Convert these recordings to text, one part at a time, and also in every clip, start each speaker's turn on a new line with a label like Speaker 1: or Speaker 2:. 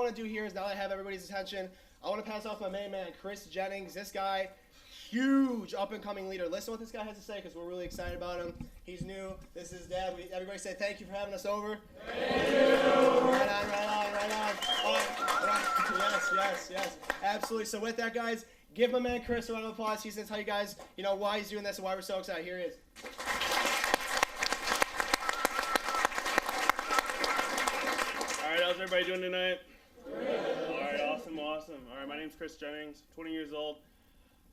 Speaker 1: want to do here is, now that I have everybody's attention, I want to pass off my main man, Chris Jennings. This guy, huge up-and-coming leader. Listen to what this guy has to say, because we're really excited about him. He's new. This is Dad. Everybody say thank you for having us over. Thank you. Right on. All right. Yes. Absolutely. So with that, guys, give my man Chris a round of applause. He's going to tell you guys, why he's doing this and why we're so excited. Here he is.
Speaker 2: All right, how's everybody doing tonight? Great. All right, awesome. All right, my name's Chris Jennings, 20 years old,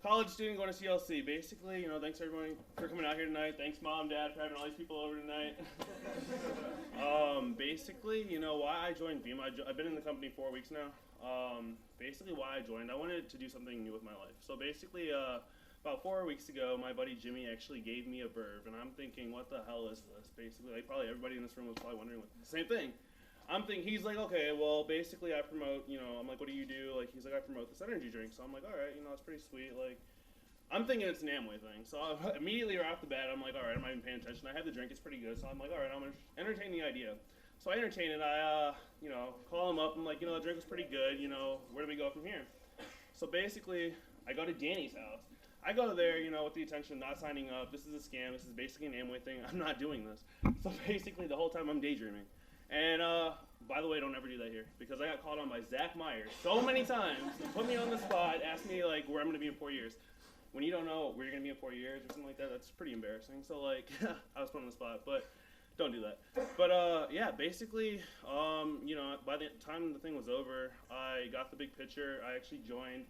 Speaker 2: college student going to CLC. Basically, thanks everyone for coming out here tonight. Thanks, Mom, Dad, for having all these people over tonight. Basically, why I joined Vemma. I've been in the company 4 weeks now. Basically, why I joined, I wanted to do something new with my life. So basically, about 4 weeks ago, my buddy Jimmy actually gave me a verb, and I'm thinking, what the hell is this? Basically, probably everybody in this room was probably wondering the same thing. I'm thinking, he's like, okay, well, basically I promote, I'm like, what do you do? Like, he's like, I promote this energy drink. So I'm like, all right, that's pretty sweet. Like, I'm thinking it's an Amway thing. So immediately right off the bat, I'm like, all right, I'm not even paying attention. I have the drink, it's pretty good. So I'm like, all right, I'm going to entertain the idea. So I entertain it. I, call him up. I'm like, the drink was pretty good. Where do we go from here? So basically, I go to Danny's house. I go there, with the intention of not signing up. This is a scam. This is basically an Amway thing. I'm not doing this. So basically, the whole time I'm daydreaming. And, by the way, don't ever do that here, because I got called on by Zach Myers so many times to put me on the spot, ask me, like, where I'm going to be in 4 years. When you don't know where you're going to be in 4 years or something like that, that's pretty embarrassing. So, like, I was put on the spot, but don't do that. But, yeah, basically, by the time the thing was over, I got the big picture. I actually joined.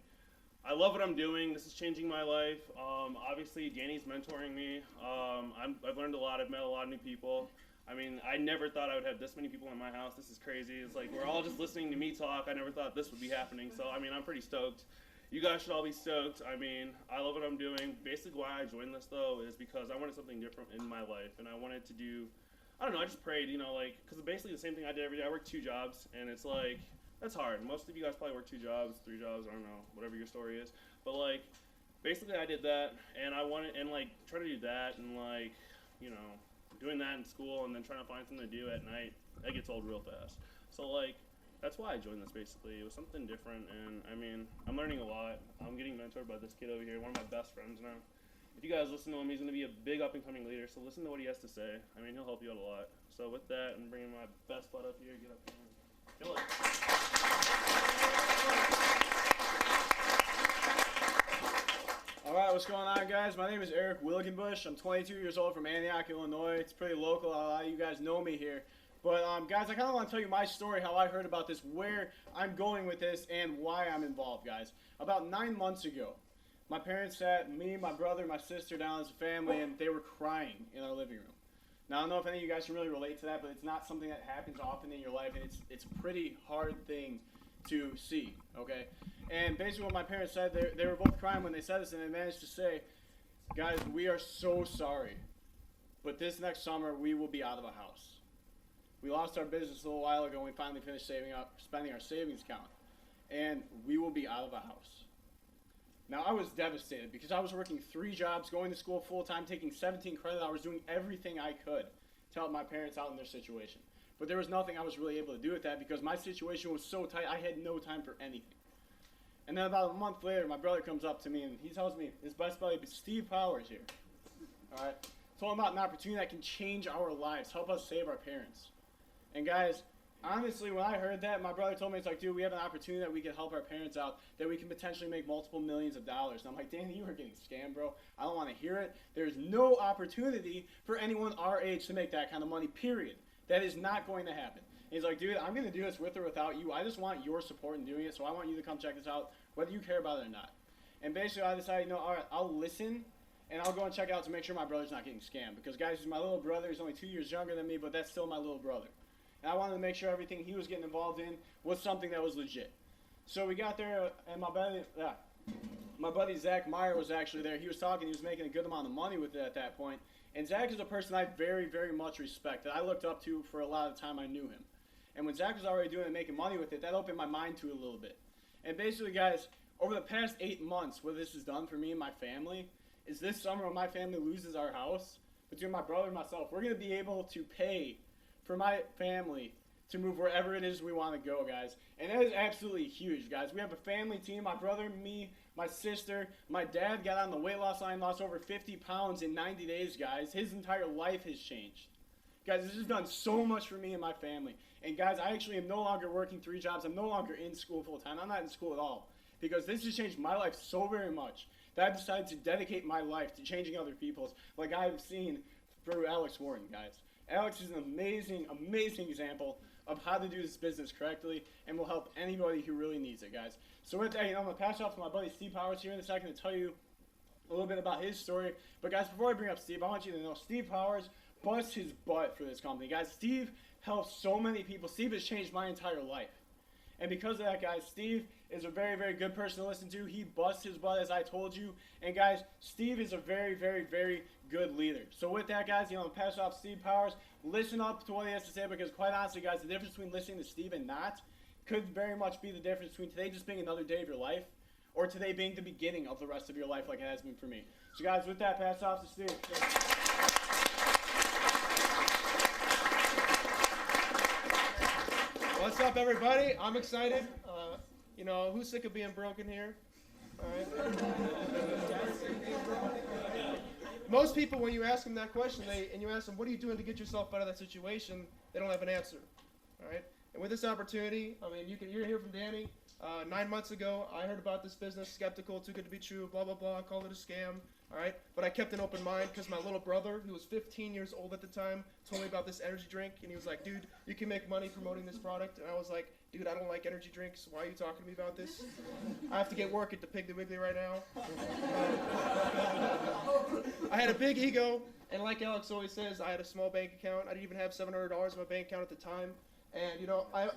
Speaker 2: I love what I'm doing. This is changing my life. Obviously, Danny's mentoring me. I've learned a lot. I've met a lot of new people. I mean, I never thought I would have this many people in my house. This is crazy. It's like we're all just listening to me talk. I never thought this would be happening. So, I mean, I'm pretty stoked. You guys should all be stoked. I mean, I love what I'm doing. Basically, why I joined this, though, is because I wanted something different in my life. And I wanted to do, I don't know, I just prayed, because basically the same thing I did every day. I work 2 jobs, and it's like, that's hard. Most of you guys probably work 2 jobs, 3 jobs, I don't know, whatever your story is. But, like, basically I did that, and I wanted, and, like, try to do that, and, like, doing that in school and then trying to find something to do at night, that gets old real fast. So, like, that's why I joined this, basically. It was something different, and, I mean, I'm learning a lot. I'm getting mentored by this kid over here, one of my best friends now. If you guys listen to him, he's going to be a big up-and-coming leader, so listen to what he has to say. I mean, he'll help you out a lot. So with that, I'm bringing my best butt up here. Get up here and kill it.
Speaker 3: Alright, what's going on, guys? My name is Eric Wilgenbush. I'm 22 years old from Antioch, Illinois. It's pretty local. A lot of you guys know me here. But, guys, I kind of want to tell you my story, how I heard about this, where I'm going with this, and why I'm involved, guys. About 9 months ago, my parents sat me, my brother, my sister down as a family, and they were crying in our living room. Now, I don't know if any of you guys can really relate to that, but it's not something that happens often in your life, and it's a pretty hard thing to see, okay? And basically what my parents said, they were both crying when they said this, and they managed to say, guys, we are so sorry, but this next summer we will be out of a house. We lost our business a little while ago, and we finally finished spending our savings account, and we will be out of a house. Now, I was devastated because I was working 3 jobs, going to school full-time, taking 17 credit hours, doing everything I could to help my parents out in their situation. But there was nothing I was really able to do with that because my situation was so tight, I had no time for anything. And then about a month later, my brother comes up to me and he tells me his best buddy, Steve Powers here. All right, told him about an opportunity that can change our lives, help us save our parents. And guys, honestly, when I heard that, my brother told me, it's like, dude, we have an opportunity that we can help our parents out, that we can potentially make multiple millions of dollars. And I'm like, Danny, you are getting scammed, bro. I don't want to hear it. There's no opportunity for anyone our age to make that kind of money, period. That is not going to happen. And he's like, dude, I'm going to do this with or without you. I just want your support in doing it, so I want you to come check this out, whether you care about it or not. And basically, I decided, all right, I'll listen, and I'll go and check out to make sure my brother's not getting scammed. Because, guys, he's my little brother. He's only 2 years younger than me, but that's still my little brother. And I wanted to make sure everything he was getting involved in was something that was legit. So we got there, and my buddy Zach Meyer was actually there. He was talking. He was making a good amount of money with it at that point. And Zach is a person I very, very much respect, that I looked up to for a lot of the time I knew him. And when Zach was already doing it and making money with it, that opened my mind to it a little bit. And basically, guys, over the past 8 months, what this has done for me and my family is this summer when my family loses our house, between my brother and myself, we're going to be able to pay for my family to move wherever it is we want to go, guys. And that is absolutely huge, guys. We have a family team. My brother, me, my sister, my dad got on the weight loss line, lost over 50 pounds in 90 days, guys. His entire life has changed. Guys, this has done so much for me and my family. And guys, I actually am no longer working 3 jobs. I'm no longer in school full time. I'm not in school at all. Because this has changed my life so very much that I've decided to dedicate my life to changing other people's, like I've seen through Alex Morton, guys. Alex is an amazing, amazing example of how to do this business correctly and will help anybody who really needs it, guys. So with that, I'm going to pass it off to my buddy Steve Powers here in a second to tell you a little bit about his story. But guys, before I bring up Steve, I want you to know Steve Powers busts his butt for this company. Guys, Steve helps so many people. Steve has changed my entire life. And because of that, guys, Steve is a very, very good person to listen to. He busts his butt, as I told you. And, guys, Steve is a very, very, very good leader. So with that, guys, I'm going to pass it off to Steve Powers. Listen up to what he has to say because, quite honestly, guys, the difference between listening to Steve and not could very much be the difference between today just being another day of your life or today being the beginning of the rest of your life like it has been for me. So, guys, with that, pass it off to Steve.
Speaker 1: What's up, everybody? I'm excited. Who's sick of being broken here? All right. Most people, when you ask them that question, and you ask them, what are you doing to get yourself out of that situation, they don't have an answer. All right. And with this opportunity, you're going to hear from Danny. 9 months ago, I heard about this business, skeptical, too good to be true, blah, blah, blah, called it a scam. All right, but I kept an open mind because my little brother, who was 15 years old at the time, told me about this energy drink, and he was like, dude, you can make money promoting this product. And I was like, dude, I don't like energy drinks. Why are you talking to me about this? I have to get work at the Piggly Wiggly right now. I had a big ego, and like Alex always says, I had a small bank account. I didn't even have $700 in my bank account at the time. And, I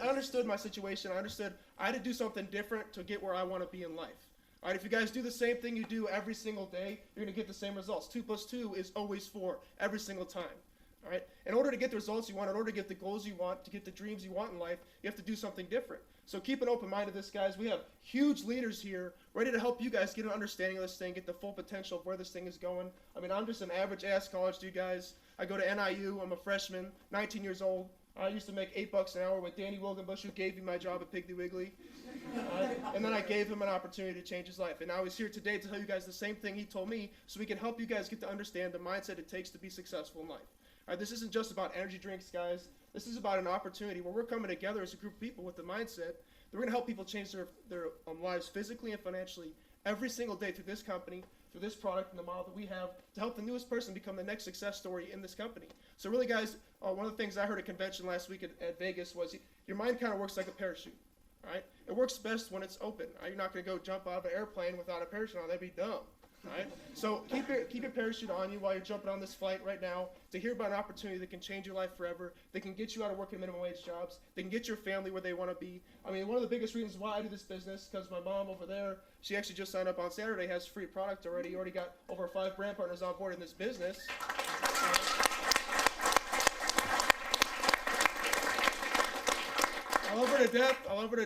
Speaker 1: understood my situation. I understood I had to do something different to get where I want to be in life. All right, if you guys do the same thing you do every single day, you're going to get the same results. 2 + 2 is always 4 every single time. All right? In order to get the results you want, in order to get the goals you want, to get the dreams you want in life, you have to do something different. So keep an open mind to this, guys. We have huge leaders here ready to help you guys get an understanding of this thing, get the full potential of where this thing is going. I'm just an average-ass college dude, guys. I go to NIU. I'm a freshman, 19 years old. I used to make $8 an hour with Danny Wilgenbush, who gave me my job at Piggly Wiggly. And then I gave him an opportunity to change his life. And now he's here today to tell you guys the same thing he told me so we can help you guys get to understand the mindset it takes to be successful in life. All right, this isn't just about energy drinks, guys. This is about an opportunity where we're coming together as a group of people with the mindset that we're going to help people change their lives physically and financially every single day through this company, through this product and the model that we have to help the newest person become the next success story in this company. So really, guys, one of the things I heard at a convention last week at Vegas was your mind kind of works like a parachute. Right? It works best when it's open. Right? You're not going to go jump out of an airplane without a parachute on. That'd be dumb. Right? So keep your parachute on you while you're jumping on this flight right now to hear about an opportunity that can change your life forever, that can get you out of working minimum wage jobs, that can get your family where they want to be. One of the biggest reasons why I do this business, because my mom over there, she actually just signed up on Saturday, has free product already. Already got over 5 brand partners on board in this business. I love her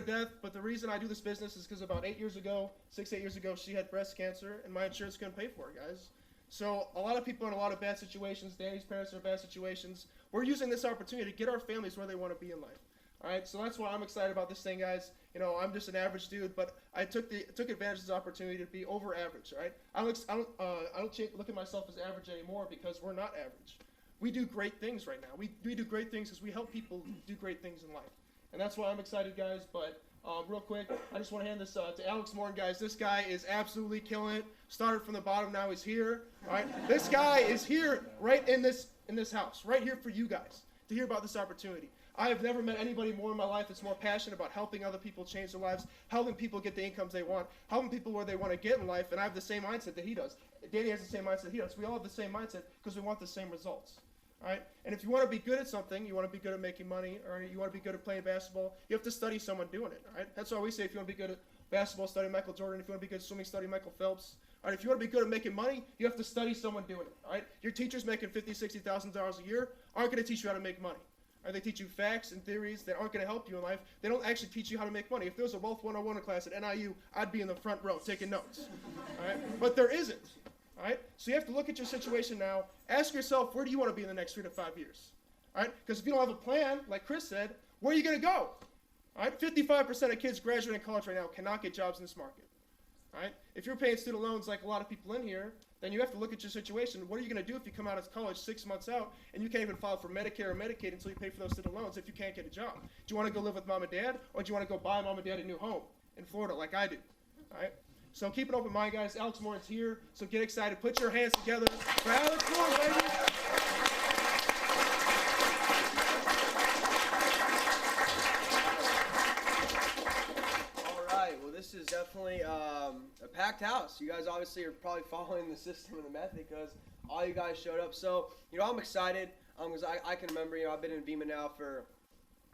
Speaker 1: to death, but the reason I do this business is because about 8 years ago, 8 years ago, she had breast cancer, and my insurance couldn't pay for it, guys. So a lot of people are in a lot of bad situations. Danny's parents are in bad situations. We're using this opportunity to get our families where they want to be in life. All right, so that's why I'm excited about this thing, guys. I'm just an average dude, but I took advantage of this opportunity to be over average. All right, I don't look at myself as average anymore because we're not average. We do great things right now. We do great things because we help people do great things in life. And that's why I'm excited, guys. But real quick, I just want to hand this to Alex Morton, guys. This guy is absolutely killing it. Started from the bottom, now he's here. All right, this guy is here right in this house, right here for you guys to hear about this opportunity. I have never met anybody more in my life that's more passionate about helping other people change their lives, helping people get the incomes they want, helping people where they want to get in life. And I have the same mindset that he does. Danny has the same mindset he does. We all have the same mindset because we want the same results. All right? And if you want to be good at something, you want to be good at making money, or you want to be good at playing basketball, you have to study someone doing it. All right? That's why we say if you want to be good at basketball, study Michael Jordan. If you want to be good at swimming, study Michael Phelps. All right? If you want to be good at making money, you have to study someone doing it. All right? Your teachers making $50,000, $60,000 a year aren't going to teach you how to make money. All right? They teach you facts and theories that aren't going to help you in life. They don't actually teach you how to make money. If there was a Wealth 101 class at NIU, I'd be in the front row taking notes. All right? But there isn't. All right? So you have to look at your situation now. Ask yourself, where do you want to be in the next 3 to 5 years? All right? Because if you don't have a plan, like Chris said, where are you going to go? All right? 55% of kids graduating college right now cannot get jobs in this market. All right? If you're paying student loans like a lot of people in here, then you have to look at your situation. What are you going to do if you come out of college 6 months out and you can't even file for Medicare or Medicaid until you pay for those student loans if you can't get a job? Do you want to go live with mom and dad, or do you want to go buy mom and dad a new home in Florida like I do? All right? So keep an open mind, guys. Alex Morin's here, so get excited. Put your hands together for Alex Morin, baby.
Speaker 4: This is definitely a packed house. You guys obviously are probably following the system and the method because all you guys showed up. So, I'm excited because I can remember, I've been in Vemma now for,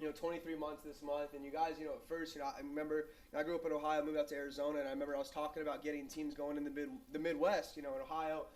Speaker 4: 23 months this month. And you guys, at first, I remember I grew up in Ohio, moved out to Arizona, and I remember I was talking about getting teams going in the Midwest, in Ohio,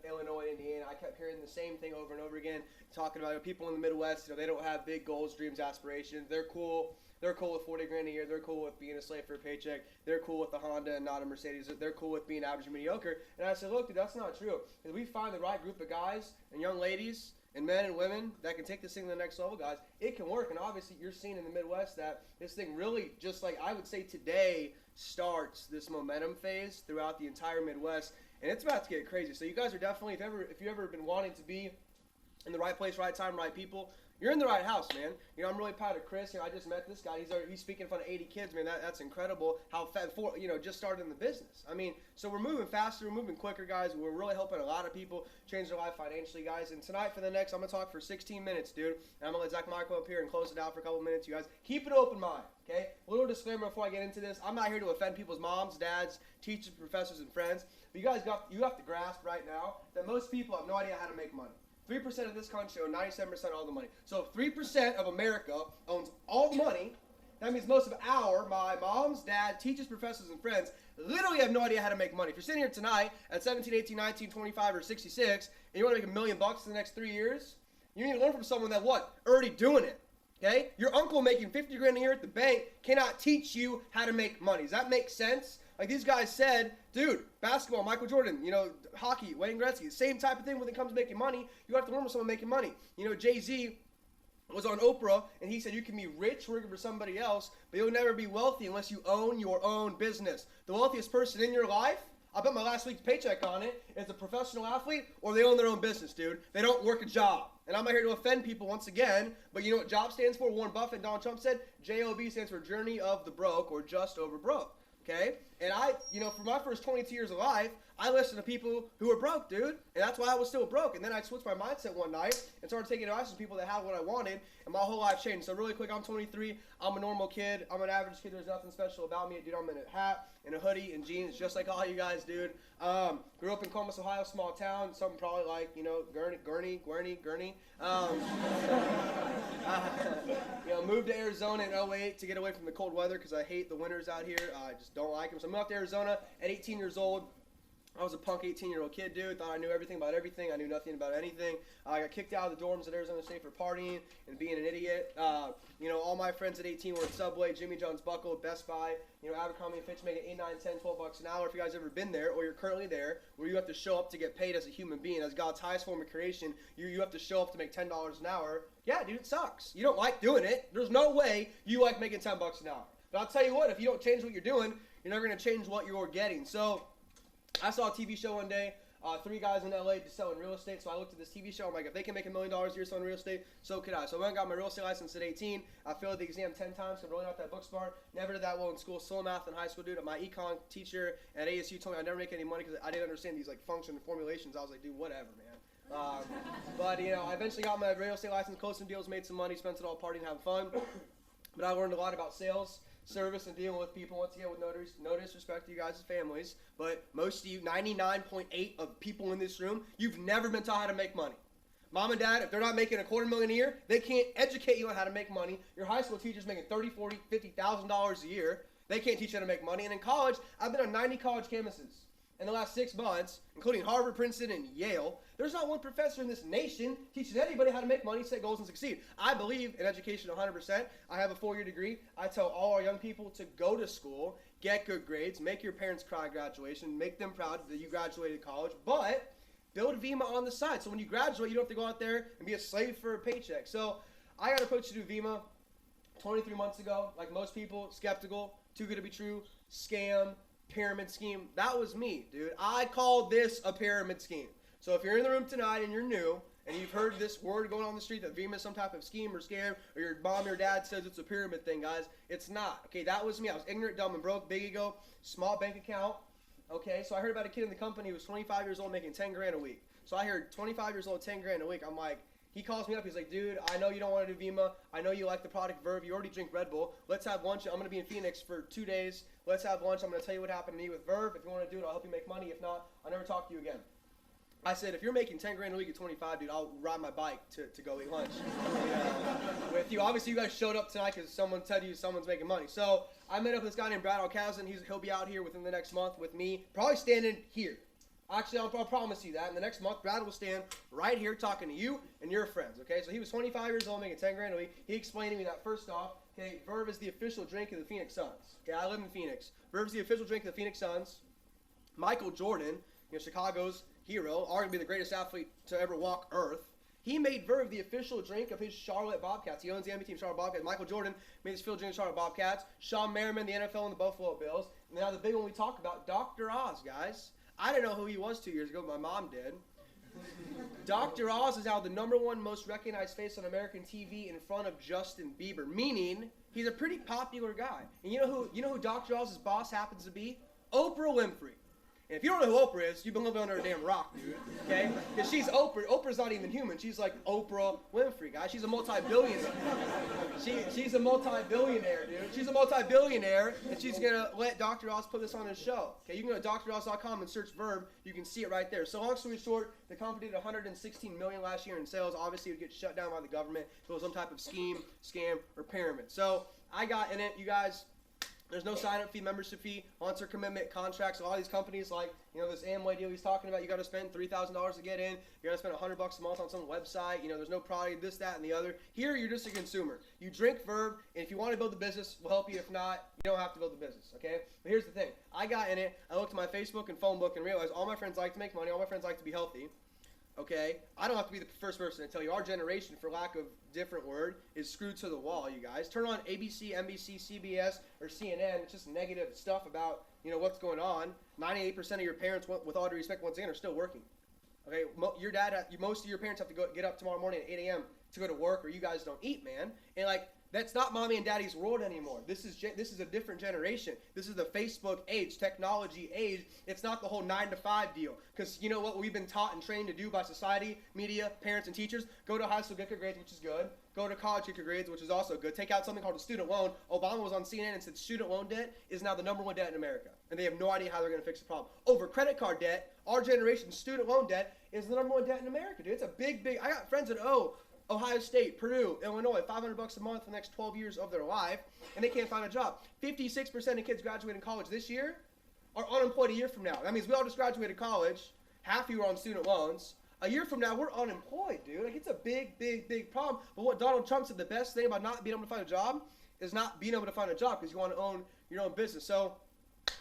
Speaker 4: Illinois, Indiana. I kept hearing the same thing over and over again, talking about people in the Midwest, they don't have big goals, dreams, aspirations. They're cool. They're cool with $40,000 a year. They're cool with being a slave for a paycheck. They're cool with a Honda and not a Mercedes. They're cool with being average and mediocre. And I said, look, dude, that's not true. If we find the right group of guys and young ladies and men and women that can take this thing to the next level, guys, it can work. And obviously you're seeing in the Midwest that this thing really, just like I would say today, starts this momentum phase throughout the entire Midwest. And it's about to get crazy. So you guys are definitely, if you've ever been wanting to be in the right place, right time, right people, you're in the right house, man. I'm really proud of Chris. I just met this guy. He's speaking in front of 80 kids, man. That's incredible. How just started in the business. So we're moving faster, we're moving quicker, guys. We're really helping a lot of people change their life financially, guys. And tonight for the next, I'm gonna talk for 16 minutes, dude. And I'm gonna let Zach Michael up here and close it out for a couple minutes, you guys. Keep an open mind, okay? A little disclaimer before I get into this. I'm not here to offend people's moms, dads, teachers, professors, and friends. But you have to grasp right now that most people have no idea how to make money. 3% of this country own 97% of all the money. So if 3% of America owns all the money, that means most of my moms, dad, teachers, professors, and friends literally have no idea how to make money. If you're sitting here tonight at 17, 18, 19, 25, or 66, and you want to make $1 million in the next 3 years, you need to learn from someone that already doing it. Okay? Your uncle making $50,000 a year at the bank cannot teach you how to make money. Does that make sense? Like these guys said, dude, basketball, Michael Jordan, hockey, Wayne Gretzky, same type of thing when it comes to making money. You have to learn from someone making money. Jay-Z was on Oprah, and he said you can be rich working for somebody else, but you'll never be wealthy unless you own your own business. The wealthiest person in your life, I bet my last week's paycheck on it, is a professional athlete or they own their own business, dude. They don't work a job. And I'm not here to offend people once again, but you know what JOB stands for? Warren Buffett and Donald Trump said JOB stands for Journey of the Broke or Just Over Broke. Okay? And for my first 22 years of life, I listened to people who were broke, dude. And that's why I was still broke. And then I switched my mindset one night and started taking advice from people that had what I wanted. And my whole life changed. So really quick, I'm 23. I'm a normal kid. I'm an average kid. There's nothing special about me. Dude, I'm in a hat and a hoodie and jeans just like all you guys, dude. Grew up in Columbus, Ohio, small town. Something probably like, Gurney. Moved to Arizona in 08 to get away from the cold weather because I hate the winters out here. I just don't like them. So I moved to Arizona at 18 years old. I was a punk 18-year-old kid, dude. Thought I knew everything about everything. I knew nothing about anything. I got kicked out of the dorms at Arizona State for partying and being an idiot. All my friends at 18 were at Subway, Jimmy John's Buckle, Best Buy, Abercrombie and Fitch making $8, $9, $10, $12 an hour. If you guys ever been there or you're currently there, where you have to show up to get paid as a human being, as God's highest form of creation, you have to show up to make $10 an hour. Yeah, dude, it sucks. You don't like doing it. There's no way you like making $10 an hour. But I'll tell you what, if you don't change what you're doing, you're never going to change what you're getting. So I saw a TV show one day, 3 guys in LA just selling real estate. So I looked at this TV show. I'm like, if they can make $1 million a year selling real estate, so could I. So I went and got my real estate license at 18. I failed the exam 10 times, so I'm really not that book smart. Never did that well in school. Still math in high school, dude. My econ teacher at ASU told me I'd never make any money because I didn't understand these function and formulations. I was like, dude, whatever, man. But I eventually got my real estate license, closed some deals, made some money, spent it all partying, having fun. But I learned a lot about sales, service, and dealing with people, once again, with no disrespect to you guys' families, but most of you, 99.8 of people in this room, you've never been taught how to make money. Mom and dad, if they're not making $250,000 a year, they can't educate you on how to make money. Your high school teacher's making $30,000, $40,000, $50,000 a year. They can't teach you how to make money. And in college, I've been on 90 college campuses in the last 6 months, including Harvard, Princeton, and Yale. There's not one professor in this nation teaching anybody how to make money, set goals, and succeed. I believe in education 100%. I have a 4-year degree. I tell all our young people to go to school, get good grades, make your parents cry at graduation, make them proud that you graduated college. But build Vemma on the side. So when you graduate, you don't have to go out there and be a slave for a paycheck. So I got approached to do Vemma 23 months ago. Like most people, skeptical, too good to be true, scam, pyramid scheme. That was me, dude. I call this a pyramid scheme. So if you're in the room tonight and you're new, and you've heard this word going on the street that Vemma is some type of scheme or scam, or your mom or dad says it's a pyramid thing, guys, it's not. Okay, that was me. I was ignorant, dumb, and broke, big ego, small bank account. Okay, so I heard about a kid in the company who was 25 years old making 10 grand a week. So I heard 25 years old, 10 grand a week. I'm like, he calls me up. He's like, dude, I know you don't want to do Vemma. I know you like the product Verve. You already drink Red Bull. Let's have lunch. I'm going to be in Phoenix for 2 days. Let's have lunch. I'm going to tell you what happened to me with Verve. If you want to do it, I'll help you make money. If not, I'll never talk to you again. I said, if you're making 10 grand a week at 25, dude, I'll ride my bike to go eat lunch with you. Obviously, you guys showed up tonight because someone said to you someone's making money. So I met up with this guy named Brad Alcazan. He'll be out here within the next month with me, probably standing here. Actually, I'll promise you that. In the next month, Brad will stand right here talking to you and your friends, okay? So he was 25 years old, making 10 grand a week. He explained to me that first off, okay, Verve is the official drink of the Phoenix Suns. Okay, I live in Phoenix. Verve's the official drink of the Phoenix Suns. Michael Jordan, Chicago's hero, arguably the greatest athlete to ever walk Earth. He made Verve the official drink of his Charlotte Bobcats. He owns the NBA team Charlotte Bobcats. Michael Jordan made his official drink of Charlotte Bobcats. Sean Merriman, the NFL and the Buffalo Bills. And now the big one we talk about, Dr. Oz, guys. I didn't know who he was 2 years ago, but my mom did. Dr. Oz is now the #1 most recognized face on American TV in front of Justin Bieber, meaning he's a pretty popular guy. And you know who Dr. Oz's boss happens to be? Oprah Winfrey. And if you don't know who Oprah is, you've been living under a damn rock, dude. Okay? Because she's Oprah. Oprah's not even human. She's like Oprah Winfrey, guys. She's a multi-billionaire. She's a multi-billionaire, dude. She's a multi-billionaire, and she's going to let Dr. Oz put this on his show. Okay? You can go to droz.com and search Verve. You can see it right there. So long story short, the company did $116 million last year in sales. Obviously, it would get shut down by the government if it was some type of scheme, scam, or pyramid. So I got in it. You guys... There's no sign-up fee, membership fee, sponsor commitment, contracts. A lot of these companies, like this Amway deal he's talking about, you got to spend $3,000 to get in. You got to spend $100 a month on some website. There's no product, this, that, and the other. Here, you're just a consumer. You drink Verve, and if you want to build the business, we'll help you. If not, you don't have to build the business. Okay? But here's the thing: I got in it. I looked at my Facebook and phone book and realized all my friends like to make money. All my friends like to be healthy. Okay, I don't have to be the first person to tell you. Our generation, for lack of different word, is screwed to the wall, you guys. Turn on ABC, NBC, CBS, or CNN. It's just negative stuff about, what's going on. 98% of your parents, with all due respect, once again, are still working. Okay, most of your parents have to get up tomorrow morning at 8 a.m. to go to work, or you guys don't eat, man. And, that's not mommy and daddy's world anymore. This is a different generation. This is the Facebook age, technology age. It's not the whole 9-to-5 deal. Because you know what we've been taught and trained to do by society, media, parents, and teachers? Go to high school, get your grades, which is good. Go to college, get your grades, which is also good. Take out something called a student loan. Obama was on CNN and said student loan debt is now the #1 debt in America. And they have no idea how they're going to fix the problem. Over credit card debt, our generation's student loan debt is the #1 debt in America, dude. It's a big, I got friends that owe Ohio State, Purdue, Illinois, $500 a month for the next 12 years of their life, and they can't find a job. 56% of kids graduating college this year are unemployed a year from now. That means we all just graduated college. Half of you are on student loans. A year from now, we're unemployed, dude. It's a big, big, big problem. But what Donald Trump said, the best thing about not being able to find a job is not being able to find a job because you want to own your own business. So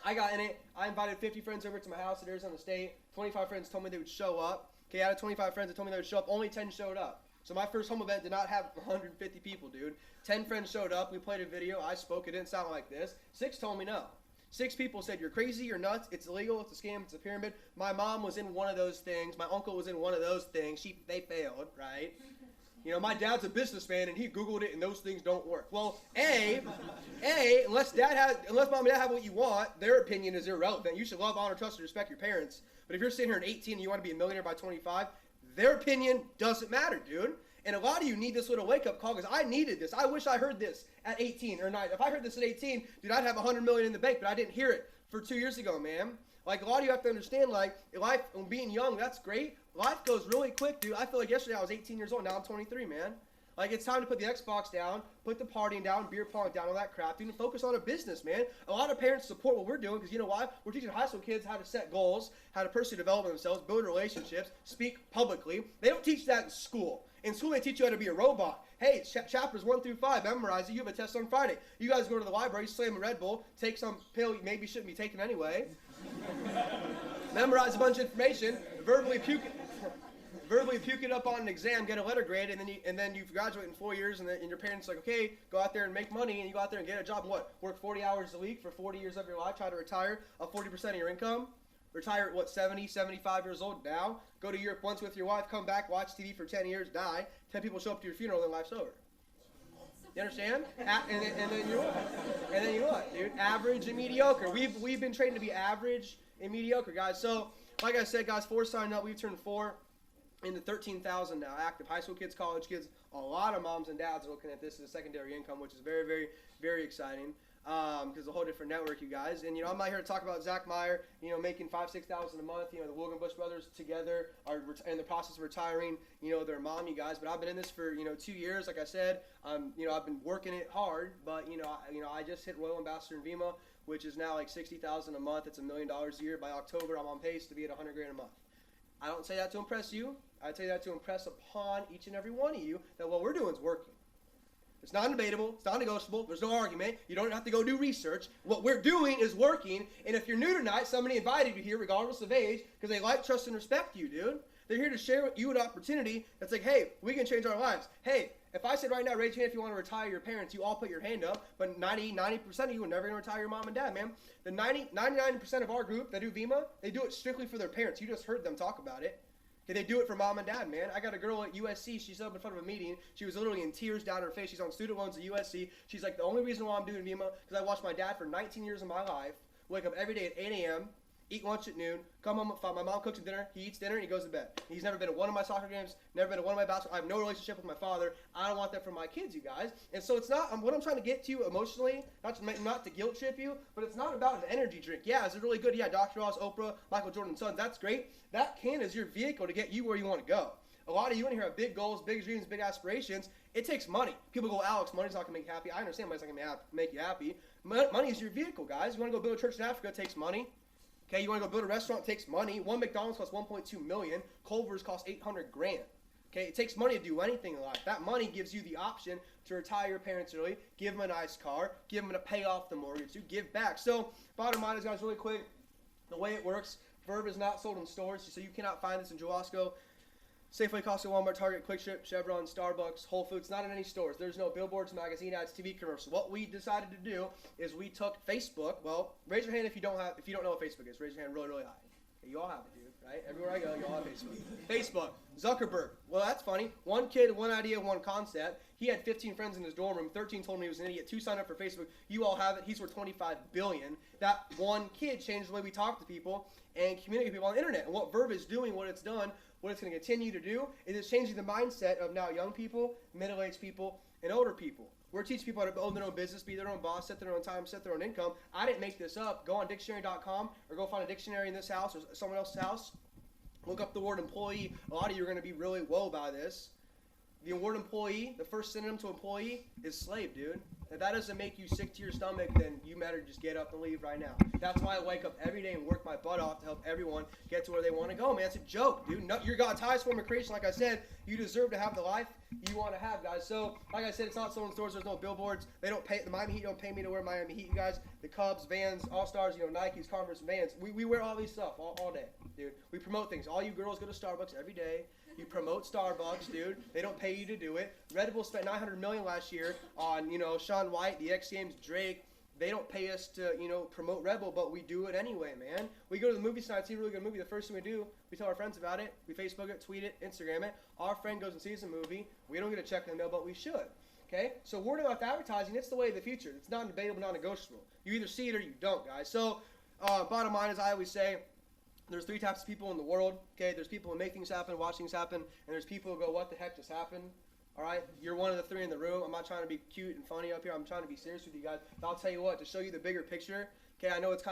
Speaker 4: I got in it. I invited 50 friends over to my house at Arizona State. 25 friends told me they would show up. Okay, out of 25 friends that told me they would show up, only 10 showed up. So my first home event did not have 150 people, dude. 10 friends showed up. We played a video. I spoke. It didn't sound like this. 6 told me no. 6 people said, you're crazy, you're nuts, it's illegal, it's a scam, it's a pyramid. My mom was in one of those things. My uncle was in one of those things. They failed, right? My dad's a businessman, and he Googled it, and those things don't work. Well, unless mom and dad have what you want, their opinion is irrelevant. You should love, honor, trust, and respect your parents. But if you're sitting here at 18 and you want to be a millionaire by 25, their opinion doesn't matter, dude. And a lot of you need this little wake-up call because I needed this. I wish I heard this at 18 or 9. If I heard this at 18, dude, I'd have $100 million in the bank, but I didn't hear it for 2 years ago, man. A lot of you have to understand, life, being young, that's great. Life goes really quick, dude. I feel like yesterday I was 18 years old. Now I'm 23, man. It's time to put the Xbox down, put the partying down, beer pong down, all that crap, dude, and focus on a business, man. A lot of parents support what we're doing because you know why? We're teaching high school kids how to set goals, how to personally develop themselves, build relationships, speak publicly. They don't teach that in school. In school, they teach you how to be a robot. Hey, chapters 1 through 5, memorize it. You have a test on Friday. You guys go to the library, slam a Red Bull, take some pill you maybe shouldn't be taking anyway. Memorize a bunch of information, verbally puke it. verbally puke it up on an exam, get a letter grade, and then you graduate in 4 years, and your parents like, okay, go out there and make money, and you go out there and get a job. What? Work 40 hours a week for 40 years of your life, try to retire of 40% of your income. Retire at 70, 75 years old now. Go to Europe once with your wife, come back, watch TV for 10 years, die. 10 people show up to your funeral, and life's over. You understand? And then you what? And then you what, dude? Average and mediocre. We've been trained to be average and mediocre, guys. So, like I said, guys, 4 signed up. We've turned 4 into 13,000 now. Active high school kids, college kids. A lot of moms and dads are looking at this as a secondary income, which is very, very, very exciting. Because it's a whole different network, you guys. And, I'm not here to talk about Zach Meyer, making $5,000, $6,000 a month. The Wilgenbush brothers together are in the process of retiring, their mom, you guys. But I've been in this for, 2 years. Like I said, I've been working it hard. But, I just hit Royal Ambassador in Vemma, which is now like $60,000 a month. It's $1 million a year. By October, I'm on pace to be at $100,000 a month. I don't say that to impress you. I say that to impress upon each and every one of you that what we're doing is working. It's non-debatable. It's non-negotiable. There's no argument. You don't have to go do research. What we're doing is working. And if you're new tonight, somebody invited you here, regardless of age, because they like, trust, and respect you, dude. They're here to share with you an opportunity that's like, hey, we can change our lives. Hey, if I said right now, raise your hand if you want to retire your parents, you all put your hand up, but 90% of you are never going to retire your mom and dad, man. The 99% of our group that do Vemma, they do it strictly for their parents. You just heard them talk about it. They do it for mom and dad, man. I got a girl at USC. She stood up in front of a meeting. She was literally in tears down her face. She's on student loans at USC. She's like, the only reason why I'm doing Vemma because I watched my dad for 19 years of my life wake up every day at 8 a.m., eat lunch at noon, come home at 5. My mom cooks him dinner. He eats dinner, and he goes to bed. He's never been to one of my soccer games, never been to one of my basketball. I have no relationship with my father. I don't want that for my kids, you guys. And so it's not what I'm trying to get to you emotionally, not to guilt trip you, but it's not about an energy drink. Yeah, is it really good? Yeah, Dr. Oz, Oprah, Michael Jordan's son, that's great. That can is your vehicle to get you where you want to go. A lot of you in here have big goals, big dreams, big aspirations. It takes money. People go, Alex, money's not going to make you happy. I understand money's not going to make you happy. Money is your vehicle, guys. You want to go build a church in Africa, it takes money. Okay, you want to go build a restaurant, it takes money. One McDonald's costs $1.2 million. Culver's costs $800,000. Okay, it takes money to do anything in life. That money gives you the option to retire your parents early, give them a nice car, give them to pay off the mortgage, to give back. So, bottom line is, guys, really quick, the way it works, Verb is not sold in stores, so you cannot find this in Jawasco, Safeway, Costco, Walmart, Target, Quick Trip, Chevron, Starbucks, Whole Foods, not in any stores. There's no billboards, magazine ads, TV commercials. What we decided to do is we took Facebook. Well, raise your hand if you don't know what Facebook is. Raise your hand really, really high. Okay, you all have it, dude, right? Everywhere I go, you all have Facebook. Facebook, Zuckerberg. Well, that's funny. One kid, one idea, one concept. He had 15 friends in his dorm room. 13 told him he was an idiot. 2 signed up for Facebook. You all have it. He's worth $25 billion. That one kid changed the way we talk to people and communicate with people on the internet. And what Verb is doing, what it's done, what it's going to continue to do, is it's changing the mindset of now young people, middle-aged people, and older people. We're teaching people how to own their own business, be their own boss, set their own time, set their own income. I didn't make this up. Go on dictionary.com or go find a dictionary in this house or someone else's house. Look up the word employee. A lot of you are going to be really whoa by this. The word employee, the first synonym to employee is slave, dude. If that doesn't make you sick to your stomach, then you better just get up and leave right now. That's why I wake up every day and work my butt off to help everyone get to where they want to go, man. It's a joke, dude. You're God's highest form of creation. Like I said, you deserve to have the life you want to have, guys. So, like I said, it's not sold in stores. There's no billboards. They don't pay. The Miami Heat don't pay me to wear Miami Heat, you guys. The Cubs, Vans, All-Stars, Nikes, Converse, Vans. We wear all these stuff all day, dude. We promote things. All you girls go to Starbucks every day. You promote Starbucks, dude. They don't pay you to do it. Red Bull spent $900 million last year on, Shaun White, the X Games, Drake. They don't pay us to, promote Red Bull, but we do it anyway, man. We go to the movie tonight, see a really good movie. The first thing we do, we tell our friends about it. We Facebook it, tweet it, Instagram it. Our friend goes and sees a movie. We don't get a check in the mail, but we should. Okay? So word of mouth advertising, it's the way of the future. It's non-debatable, non-negotiable. You either see it or you don't, guys. So bottom line, as I always say, there's 3 types of people in the world, okay? There's people who make things happen, watch things happen, and there's people who go, what the heck just happened? All right? You're one of the 3 in the room. I'm not trying to be cute and funny up here. I'm trying to be serious with you guys. But I'll tell you what, to show you the bigger picture, okay, I know it's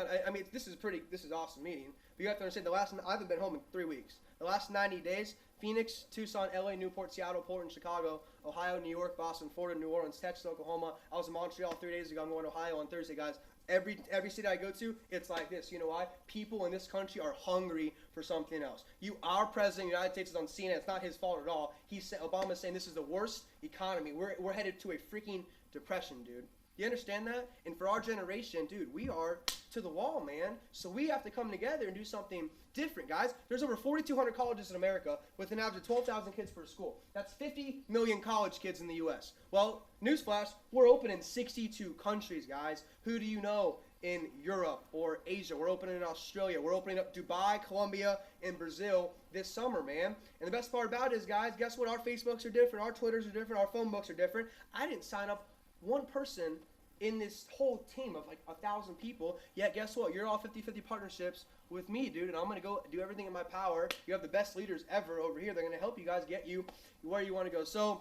Speaker 4: this is awesome meeting. But you have to understand, I haven't been home in 3 weeks. The last 90 days, Phoenix, Tucson, LA, Newport, Seattle, Portland, Chicago, Ohio, New York, Boston, Florida, New Orleans, Texas, Oklahoma. I was in Montreal 3 days ago. I'm going to Ohio on Thursday, guys. Every city I go to, it's like this. You know why? People in this country are hungry for something else. Our president of the United States is on CNN. It's not his fault at all. Obama's saying this is the worst economy. We're headed to a freaking depression, dude. You understand that? And for our generation, dude, we are to the wall, man. So we have to come together and do something different, guys. There's over 4,200 colleges in America with an average of 12,000 kids per school. That's 50 million college kids in the U.S. Well, newsflash, we're open in 62 countries, guys. Who do you know in Europe or Asia? We're opening in Australia. We're opening up Dubai, Colombia, and Brazil this summer, man. And the best part about it is, guys, guess what? Our Facebooks are different. Our Twitters are different. Our phone books are different. I didn't sign up one person in this whole team of like 1,000 people. Yet, guess what? You're all 50-50 partnerships with me, dude, and I'm going to go do everything in my power. You have the best leaders ever over here. They're going to help you guys get you where you want to go. So,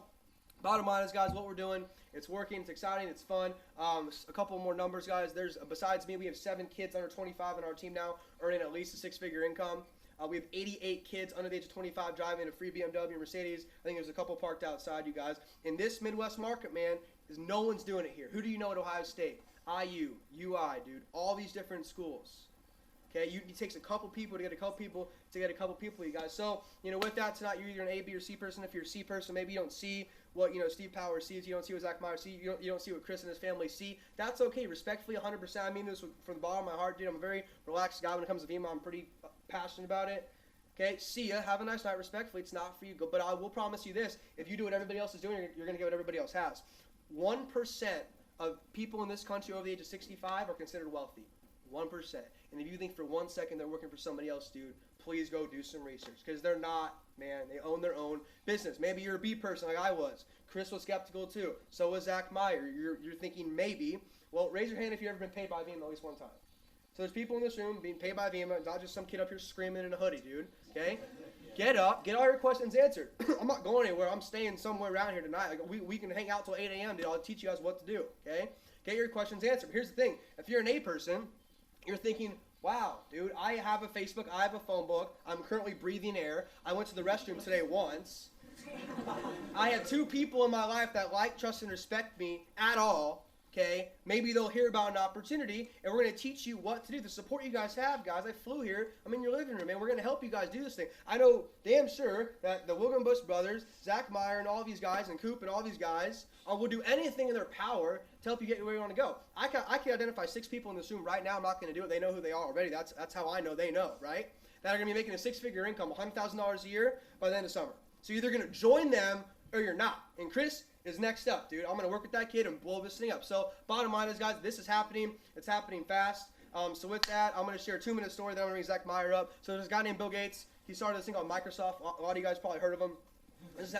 Speaker 4: bottom line is, guys, what we're doing, it's working, it's exciting, it's fun. A couple more numbers, guys. Besides me, we have 7 kids under 25 on our team now earning at least a 6-figure income. We have 88 kids under the age of 25 driving a free BMW or Mercedes. I think there's a couple parked outside, you guys. In this Midwest market, man, no one's doing it here. Who do you know at Ohio State? IU, UI, dude. All these different schools. Okay, it takes a couple people to get a couple people you guys. So, with that tonight, you're either an A, B, or C person. If you're a C person, maybe you don't see what, Steve Powers sees. You don't see what Zach Meyer sees. You don't see what Chris and his family see. That's okay. Respectfully, 100%. I mean this from the bottom of my heart, dude. I'm a very relaxed guy when it comes to Vemma. I'm pretty passionate about it. Okay, see ya. Have a nice night. Respectfully, it's not for you. But I will promise you this. If you do what everybody else is doing, you're going to get what everybody else has. 1% of people in this country over the age of 65 are considered wealthy. 1%. And if you think for 1 second they're working for somebody else, dude, please go do some research. Because they're not, man. They own their own business. Maybe you're a B person like I was. Chris was skeptical too. So was Zach Meyer. You're thinking maybe. Well, raise your hand if you've ever been paid by Vemma at least one time. So there's people in this room being paid by Vemma, not just some kid up here screaming in a hoodie, dude. Okay? Get up. Get all your questions answered. I'm not going anywhere. I'm staying somewhere around here tonight. Like, we can hang out till 8 a.m. Dude. I'll teach you guys what to do. Okay? Get your questions answered. Here's the thing. If you're an A person, you're thinking, wow, dude, I have a Facebook. I have a phone book. I'm currently breathing air. I went to the restroom today once. I have 2 people in my life that like, trust, and respect me at all. Okay, maybe they'll hear about an opportunity, and we're going to teach you what to do. The support you guys have, guys. I flew here. I'm in your living room, and we're going to help you guys do this thing. I know damn sure that the Wilgenbush brothers, Zach Meyer, and all these guys, and Coop, and all these guys will do anything in their power to help you get where you want to go. I can identify 6 people in this room right now. I'm not going to do it. They know who they are already. That's how I know they know, right? That are going to be making a 6-figure income, $100,000 a year by the end of summer. So you're either going to join them or you're not. And Chris is next up, dude. I'm going to work with that kid and blow this thing up. So bottom line is, guys, this is happening. It's happening fast. So with that, I'm going to share a 2-minute story. Then I'm going to bring Zach Meyer up. So there's a guy named Bill Gates. He started this thing called Microsoft. A lot of you guys probably heard of him. This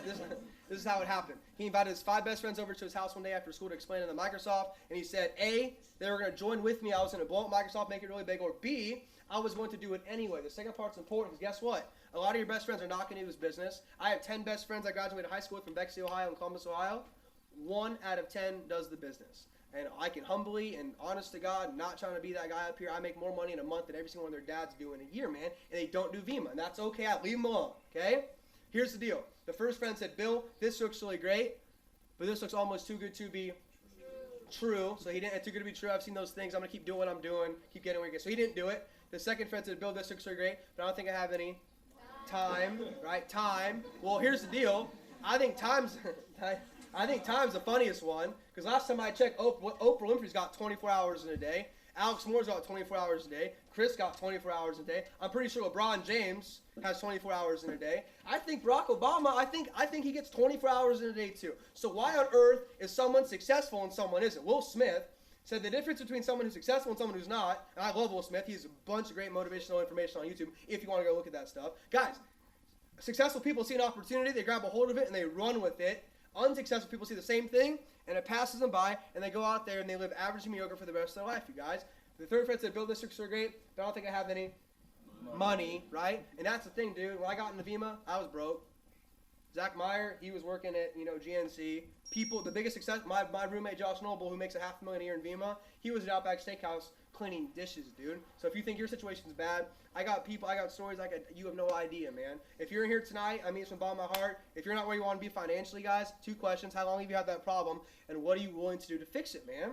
Speaker 4: is how it happened. He invited his 5 best friends over to his house one day after school to explain to them Microsoft. And he said, A, they were going to join with me. I was going to blow up Microsoft, make it really big. Or B, I was going to do it anyway. The second part's important because guess what? A lot of your best friends are not going to do this business. I have 10 best friends I graduated high school with from Bexley, Ohio and Columbus, Ohio. 1 out of 10 does the business. And I can humbly and honest to God, not trying to be that guy up here, I make more money in a month than every single one of their dads do in a year, man. And they don't do Vemma. And that's okay. I leave them alone, okay? Here's the deal. The first friend said, Bill, this looks really great, but this looks almost too good to be true. So he didn't, it's too good to be true. I've seen those things. I'm going to keep doing what I'm doing, keep getting where I get. So he didn't do it. The second friend said, Bill, this looks really great, but I don't think I have any time, right? Time. Well, here's the deal. I think time's the funniest one because last time I checked, Oprah Winfrey's got 24 hours in a day. Alex Moore's got 24 hours a day. Chris got 24 hours a day. I'm pretty sure LeBron James has 24 hours in a day. I think Barack Obama, I think he gets 24 hours in a day too. So why on earth is someone successful and someone isn't? Will Smith said the difference between someone who's successful and someone who's not, and I love Will Smith. He has a bunch of great motivational information on YouTube if you want to go look at that stuff. Guys, successful people see an opportunity, they grab a hold of it, and they run with it. Unsuccessful people see the same thing, and it passes them by, and they go out there and they live average and mediocre for the rest of their life, you guys. The third friend said, Bill, this looks so great, but I don't think I have any money, right? And that's the thing, dude. When I got into Vemma, I was broke. Zach Meyer, he was working at, GNC. People, the biggest success, my roommate Josh Noble, who makes $500,000 a year in Vemma, he was at Outback Steakhouse cleaning dishes, dude. So if you think your situation's bad, I got stories you have no idea, man. If you're in here tonight, I mean it's from the bottom of my heart. If you're not where you want to be financially, guys, 2 questions. How long have you had that problem? And what are you willing to do to fix it, man?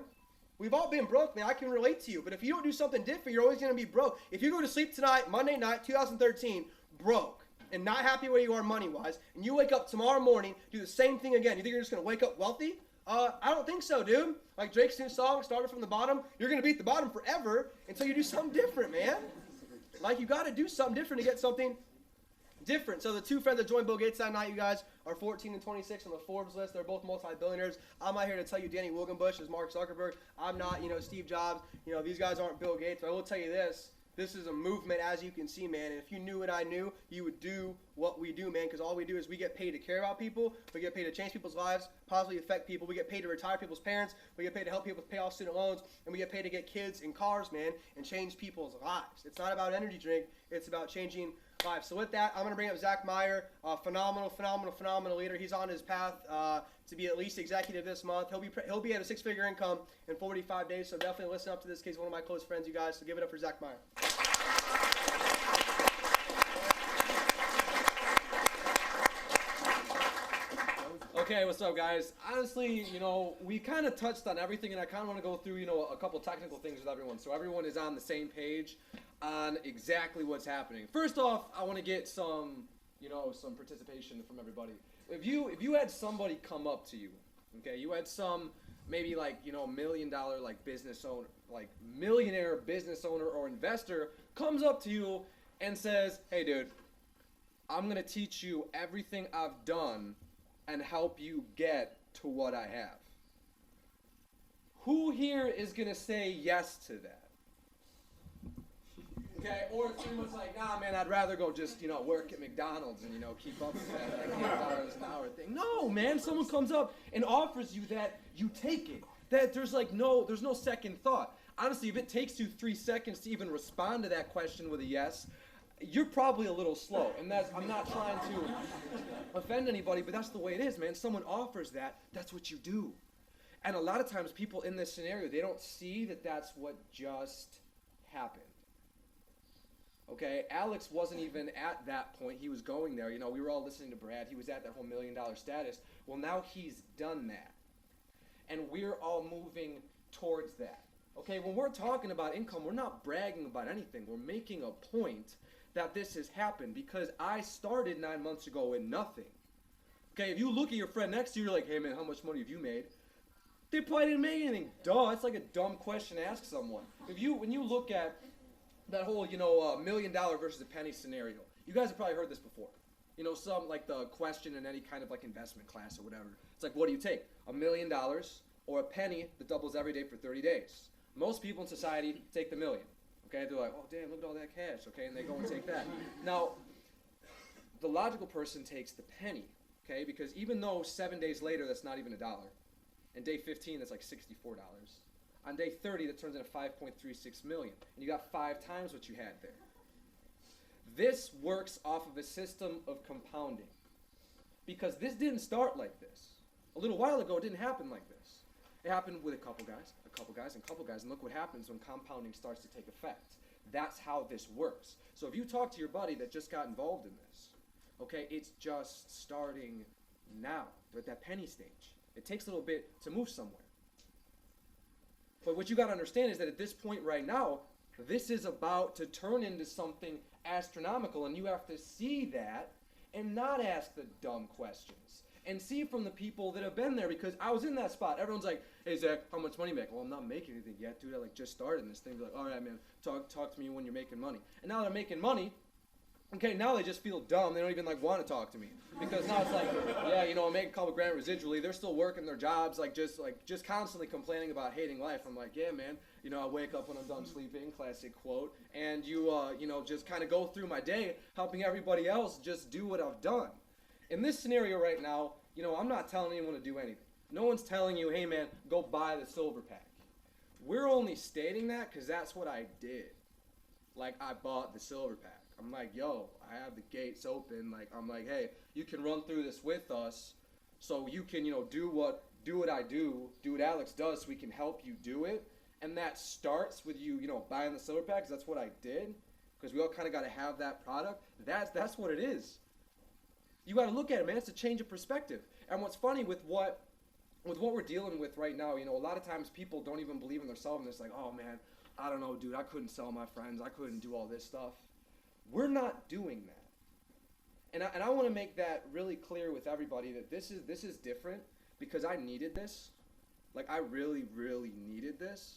Speaker 4: We've all been broke, man. I can relate to you. But if you don't do something different, you're always going to be broke. If you go to sleep tonight, Monday night, 2013, broke, and not happy where you are money-wise, and you wake up tomorrow morning, do the same thing again, you think you're just going to wake up wealthy? I don't think so, dude. Like Drake's new song, started from the bottom. You're going to beat the bottom forever until you do something different, man. Like, you got to do something different to get something different. So the two friends that joined Bill Gates that night, you guys, are 14 and 26 on the Forbes list. They're both multi-billionaires. I'm not here to tell you Danny Wilgenbush is Mark Zuckerberg. I'm not, Steve Jobs. These guys aren't Bill Gates. But I will tell you this. This is a movement, as you can see, man. And if you knew what I knew, you would do what we do, man. Because all we do is we get paid to care about people. We get paid to change people's lives, positively affect people. We get paid to retire people's parents. We get paid to help people pay off student loans. And we get paid to get kids in cars, man, and change people's lives. It's not about energy drink. It's about changing lives. So with that, I'm going to bring up Zach Meyer, phenomenal leader. He's on his path to be at least executive this month. He'll be at a six-figure income in 45 days. So definitely listen up to this. He's one of my close friends, you guys. So give it up for Zach Meyer.
Speaker 5: Okay, what's up, guys? Honestly, we kind of touched on everything, and I kind of want to go through, a couple technical things with everyone, so everyone is on the same page on exactly what's happening. First off, I want to get some participation from everybody. If you had somebody come up to you, okay, you had some maybe $1 million business owner, millionaire business owner or investor comes up to you and says, "Hey, dude, I'm gonna teach you everything I've done and help you get to what I have." Who here is going to say yes to that? Okay, or it's pretty much like, nah, man, I'd rather go just, work at McDonald's and, keep up with that $8 an hour thing. No, man, someone comes up and offers you that, you take it. That there's no second thought. Honestly, if it takes you 3 seconds to even respond to that question with a yes, you're probably a little slow, and I'm not trying to offend anybody, but that's the way it is, man. Someone offers that's what you do. And a lot of times people in this scenario, they don't see that that's what just happened. Okay, Alex wasn't even at that point. He was going there. We were all listening to Brad. He was at that whole $1 million status. Well, now he's done that. And we're all moving towards that. Okay, when we're talking about income, we're not bragging about anything. We're making a point that this has happened because I started 9 months ago with nothing. Okay, if you look at your friend next to you, you're like, "Hey man, how much money have you made?" They probably didn't make anything. Duh, it's like a dumb question to ask someone. When you look at that whole, $1 million versus a penny scenario, you guys have probably heard this before. Some like the question in any kind of investment class or whatever. It's like, what do you take? $1 million or a penny that doubles every day for 30 days? Most people in society take the million. Okay, they're like, "Oh, damn, look at all that cash," okay, and they go and take that. Now, the logical person takes the penny, okay, because even though 7 days later that's not even $1, and day 15 that's like $64, on day 30 that turns into $5.36 million, and you got 5 times what you had there. This works off of a system of compounding, because this didn't start like this. A little while ago, it didn't happen like this. It happened with a couple guys, and look what happens when compounding starts to take effect. That's how this works. So if you talk to your buddy that just got involved in this, okay, it's just starting now. They're at that penny stage. It takes a little bit to move somewhere. But what you got to understand is that at this point right now, this is about to turn into something astronomical, and you have to see that and not ask the dumb questions. And see from the people that have been there, because I was in that spot. Everyone's like, "Hey Zach, how much money you make?" "Well, I'm not making anything yet, dude. I just started this thing." They're like, "All right, man, talk to me when you're making money." And now they're making money. Okay, now they just feel dumb. They don't even want to talk to me, because now it's like, yeah, I'm making a couple grand residually. They're still working their jobs, just constantly complaining about hating life. I'm like, yeah, man. I wake up when I'm done sleeping, classic quote, and just kind of go through my day helping everybody else just do what I've done. In this scenario right now, I'm not telling anyone to do anything. No one's telling you, "Hey man, go buy the silver pack." We're only stating that because that's what I did. I bought the silver pack. I'm like, "Yo, I have the gates open." I'm like, "Hey, you can run through this with us, so you can, do what I do what Alex does, so we can help you do it." And that starts with you, buying the silver pack, 'cause that's what I did. Because we all kind of got to have that product. That's what it is. You got to look at it, man. It's a change of perspective. And what's funny with what we're dealing with right now, a lot of times people don't even believe in themselves, and it's like, "Oh man, I don't know, dude. I couldn't sell my friends. I couldn't do all this stuff." We're not doing that. And I want to make that really clear with everybody that this is different. because I needed this. Like, I really, really needed this.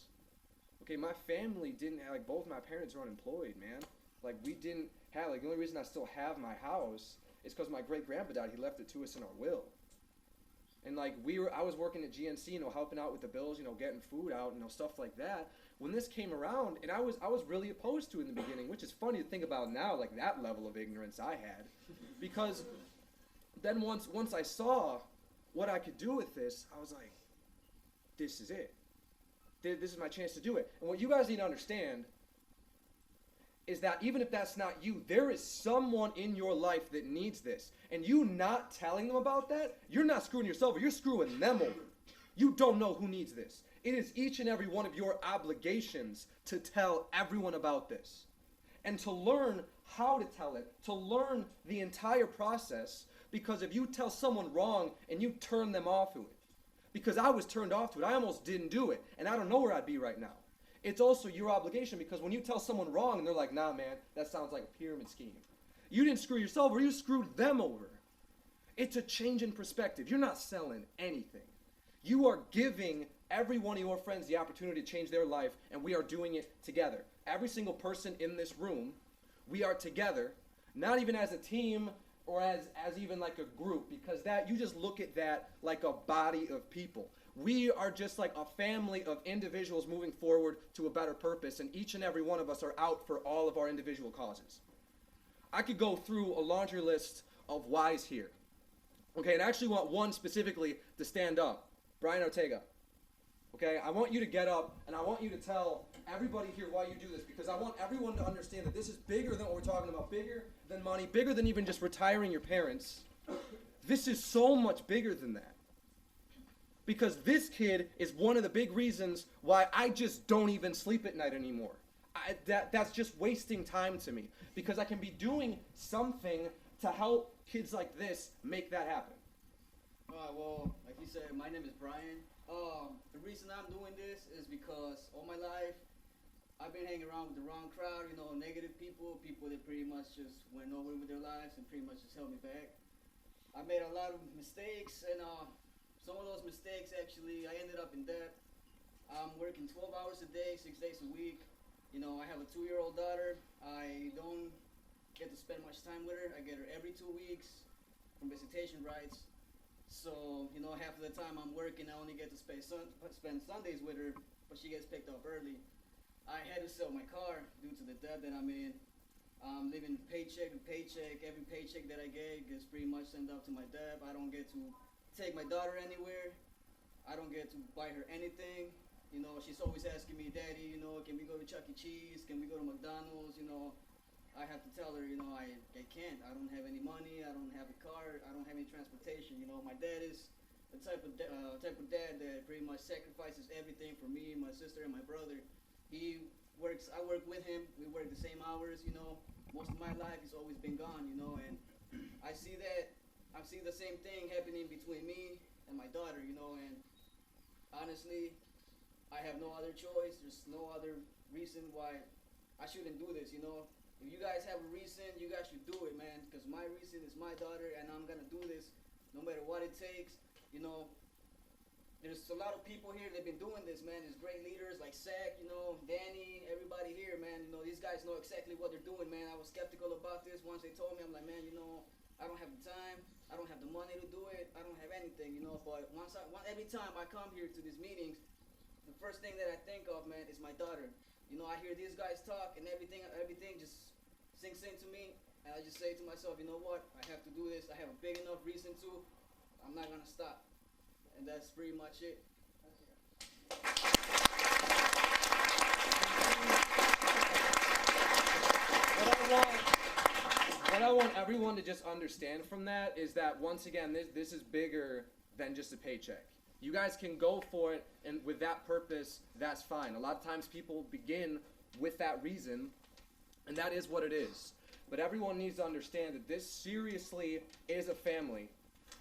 Speaker 5: Okay, my family didn't have, like, both my parents are unemployed, man. Like, we didn't have, like, the only reason I still have my house is because my great-grandpa died. He left it to us in our will. And, like, I was working at GNC, you know, helping out with the bills, you know, getting food out, you know, stuff like that. When this came around, and I was really opposed to it in the beginning, which is funny to think about now, like, that level of ignorance I had. Because then once I saw what I could do with this, I was like, this is it. This is my chance to do it. And what you guys need to understand is that even if that's not you, there is someone in your life that needs this. And you not telling them about that, you're not screwing yourself over, you're screwing them over. You don't know who needs this. It is each and every one of your obligations to tell everyone about this. And to learn how to tell it, to learn the entire process, because if you tell someone wrong and you turn them off to it, because I was turned off to it, I almost didn't do it, and I don't know where I'd be right now. It's also your obligation, because when you tell someone wrong and they're like, nah, man, that sounds like a pyramid scheme. You didn't screw yourself over, you screwed them over. It's a change in perspective. You're not selling anything. You are giving every one of your friends the opportunity to change their life, and we are doing it together. Every single person in this room, we are together, not even as a team or as even like a group, because that, you just look at that like a body of people. We are just like a family of individuals moving forward to a better purpose, and each and every one of us are out for all of our individual causes. I could go through a laundry list of whys here. Okay, and I actually want one specifically to stand up. Brian Ortega. Okay, I want you to get up, and I want you to tell everybody here why you do this, because I want everyone to understand that this is bigger than what we're talking about, bigger than money, bigger than even just retiring your parents. This is so much bigger than that. Because this kid is one of the big reasons why I just don't even sleep at night anymore. That's just wasting time to me, because I can be doing something to help kids like this make that happen.
Speaker 6: Well, like you said, my name is Brian. The reason I'm doing this is because all my life I've been hanging around with the wrong crowd, you know, negative people that pretty much just went nowhere with their lives and pretty much just held me back. I made a lot of mistakes, and some of those mistakes actually, I ended up in debt. I'm working 12 hours a day, 6 days a week. You know, I have a 2-year-old daughter. I don't get to spend much time with her. I get her every 2 weeks from visitation rights. So, you know, half of the time I'm working, I only get to spend Sundays with her, but she gets picked up early. I had to sell my car due to the debt that I'm in. I'm living paycheck to paycheck. Every paycheck that I get gets pretty much sent up to my debt. I don't get to take my daughter anywhere. I don't get to buy her anything. You know, she's always asking me, Daddy, you know, can we go to Chuck E. Cheese? Can we go to McDonald's? You know, I have to tell her, you know, I can't. I don't have any money. I don't have a car. I don't have any transportation. You know, my dad is the type of dad that pretty much sacrifices everything for me, my sister, and my brother. He works. I work with him. We work the same hours. You know, most of my life he's always been gone. You know, and I see that. I see the same thing happening between me and my daughter. You know, and honestly, I have no other choice. There's no other reason why I shouldn't do this. You know. If you guys have a reason, you guys should do it, man, because my reason is my daughter, and I'm going to do this no matter what it takes. You know, there's a lot of people here that have been doing this, man. There's great leaders like Zach, you know, Danny, everybody here, man. You know, these guys know exactly what they're doing, man. I was skeptical about this. Once they told me, I'm like, man, you know, I don't have the time. I don't have the money to do it. I don't have anything, you know. But every time I come here to these meetings, the first thing that I think of, man, is my daughter. You know, I hear these guys talk, and everything just sinks into me, and I just say to myself, you know what, I have to do this. I have a big enough reason to. I'm not going to stop. And that's pretty much it.
Speaker 5: What I want everyone to just understand from that is that, once again, this is bigger than just a paycheck. You guys can go for it, and with that purpose, that's fine. A lot of times people begin with that reason, and that is what it is. But everyone needs to understand that this seriously is a family,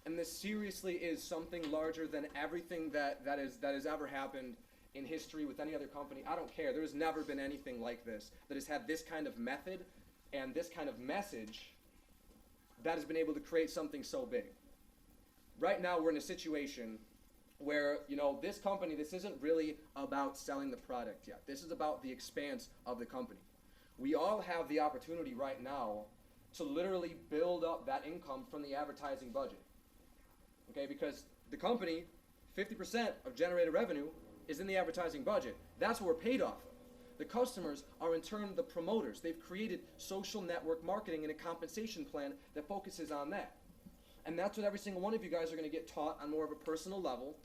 Speaker 5: and this seriously is something larger than everything that has ever happened in history with any other company. I don't care. There has never been anything like this that has had this kind of method and this kind of message that has been able to create something so big. Right now, we're in a situation where, you know, this company, this isn't really about selling the product yet. This is about the expanse of the company. We all have the opportunity right now to literally build up that income from the advertising budget. Okay, because the company, 50% of generated revenue is in the advertising budget. That's what we're paid off of. The customers are in turn the promoters. They've created social network marketing and a compensation plan that focuses on that. And that's what every single one of you guys are going to get taught on more of a personal level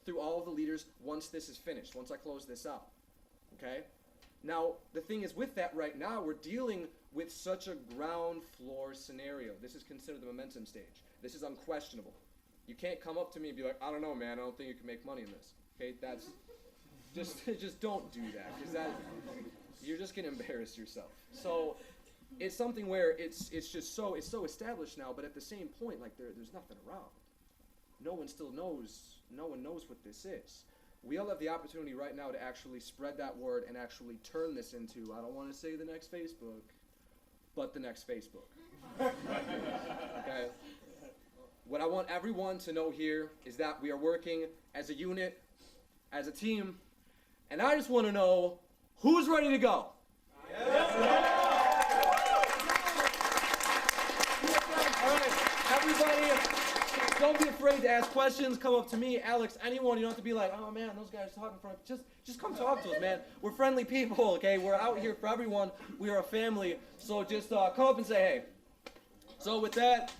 Speaker 5: through all of the leaders once this is finished, once I close this out. Okay? Now, the thing is with that right now, we're dealing with such a ground floor scenario. This is considered the momentum stage. This is unquestionable. You can't come up to me and be like, I don't know, man, I don't think you can make money in this. Okay? That's just don't do that, because you're just going to embarrass yourself. So it's something where it's so established now, but at the same point, like there's nothing around. No one knows what this is. We all have the opportunity right now to actually spread that word and actually turn this into, I don't want to say the next Facebook, but the next Facebook. Okay? What I want everyone to know here is that we are working as a unit, as a team, and I just want to know who's ready to go. All right, everybody, don't be afraid to ask questions. Come up to me, Alex, anyone. You don't have to be like, oh man, those guys talking for. Just come talk to us, man. We're friendly people, okay? We're out here for everyone. We are a family. So just come up and say hey. So with that.